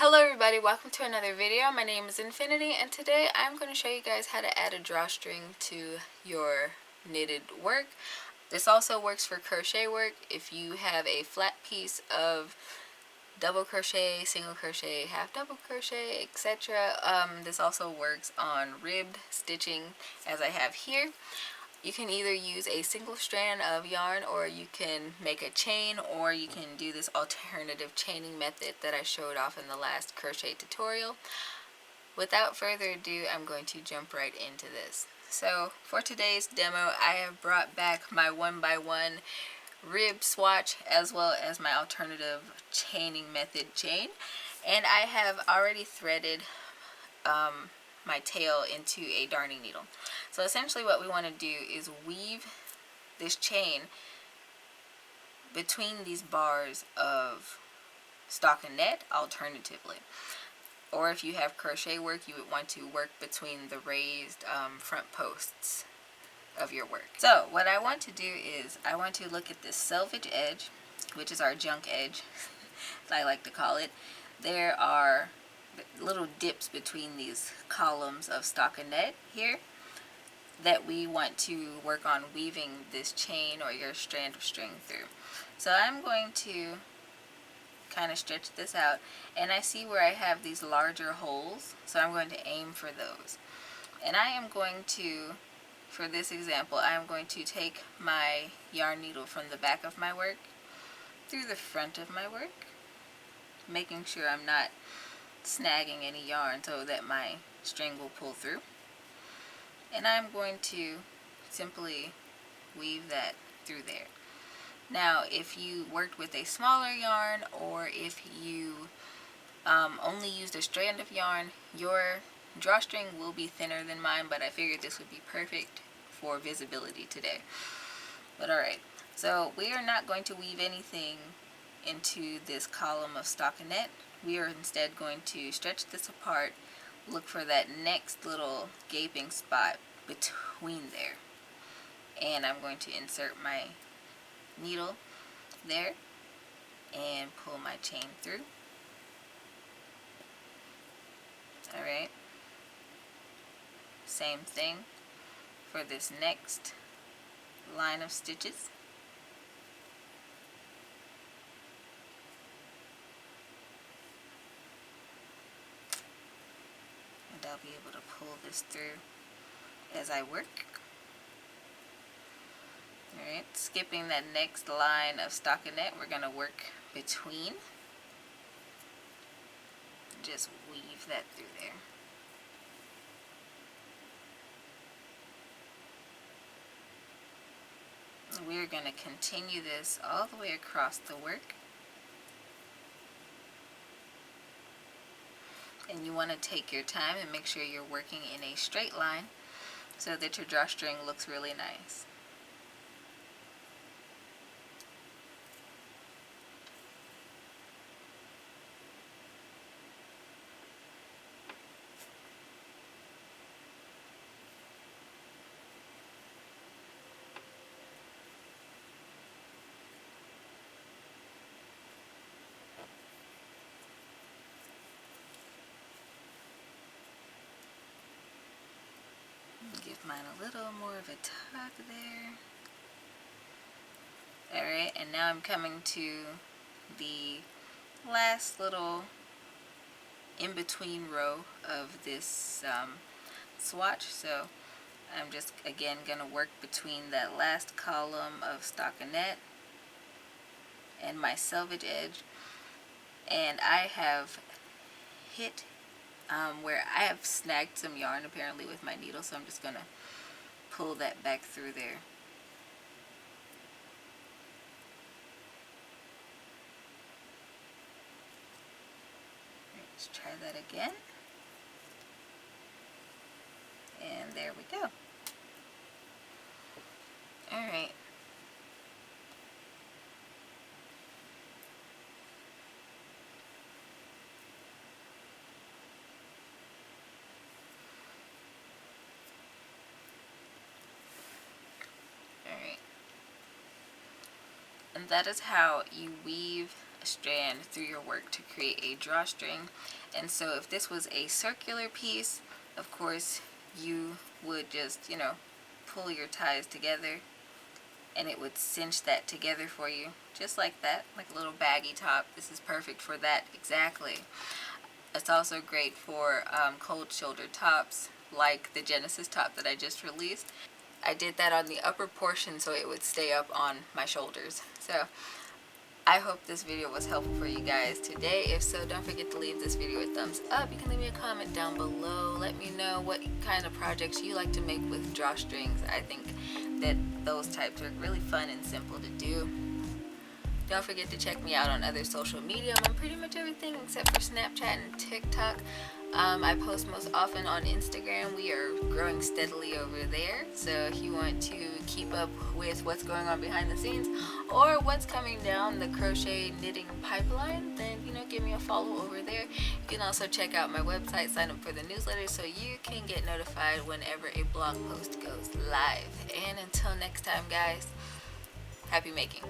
Hello everybody, welcome to another video. My name is Infiniti and today I'm going to show you guys how to add a drawstring to your knitted work. This also works for crochet work. If you have a flat piece of double crochet, single crochet, half double crochet, etc. This also works on ribbed stitching as I have here. You can either use a single strand of yarn, or you can make a chain, or you can do this alternative chaining method that I showed off in the last crochet tutorial. Without further ado, I'm going to jump right into this. So for today's demo, I have brought back my 1x1 rib swatch as well as my alternative chaining method chain, and I have already threaded my tail into a darning needle. So essentially what we want to do is weave this chain between these bars of stockinette alternatively. Or if you have crochet work, you would want to work between the raised front posts of your work. So what I want to do is I want to look at this selvage edge, which is our junk edge, as I like to call it. There are little dips between these columns of stockinette here that we want to work on weaving this chain or your strand of string through. So I'm going to kind of stretch this out, and I see where I have these larger holes, so I'm going to aim for those. And I am going to, for this example, I am going to take my yarn needle from the back of my work through the front of my work, making sure I'm not snagging any yarn so that my string will pull through. And I'm going to simply weave that through there. Now if you worked with a smaller yarn, or if you only used a strand of yarn, your drawstring will be thinner than mine, but I figured this would be perfect for visibility today. But alright, so we are not going to weave anything into this column of stockinette. We are instead going to stretch this apart, look for that next little gaping spot between there, and I'm going to insert my needle there and pull my chain through. Alright, same thing for this next line of stitches. And I'll be able to pull this through as I work. Alright, skipping that next line of stockinette, we're going to work between. Just weave that through there. We're going to continue this all the way across the work. And you want to take your time and make sure you're working in a straight line so that your drawstring looks really nice. Give mine a little more of a tug there. Alright, and now I'm coming to the last little in-between row of this swatch. So I'm just again going to work between that last column of stockinette and my selvage edge. And I have hit where I have snagged some yarn apparently with my needle, so I'm just going to pull that back through there. Let's try that again. And there we go. Alright. And that is how you weave strand through your work to create a drawstring. And so if this was a circular piece, of course you would just, pull your ties together and it would cinch that together for you, just like that, like a little baggy top. This is perfect for that, exactly. It's also great for cold shoulder tops, like the Genesis top that I just released. I did that on the upper portion so it would stay up on my shoulders. So I hope this video was helpful for you guys today. If so, don't forget to leave this video a thumbs up. You can leave me a comment down below. Let me know what kind of projects you like to make with drawstrings. I think that those types are really fun and simple to do. Don't forget to check me out on other social media. I'm on pretty much everything except for Snapchat and TikTok. I post most often on Instagram. We are growing steadily over there. So if you want to keep up with what's going on behind the scenes or what's coming down the crochet knitting pipeline, then give me a follow over there. You can also check out my website, sign up for the newsletter so you can get notified whenever a blog post goes live. And until next time, guys, happy making.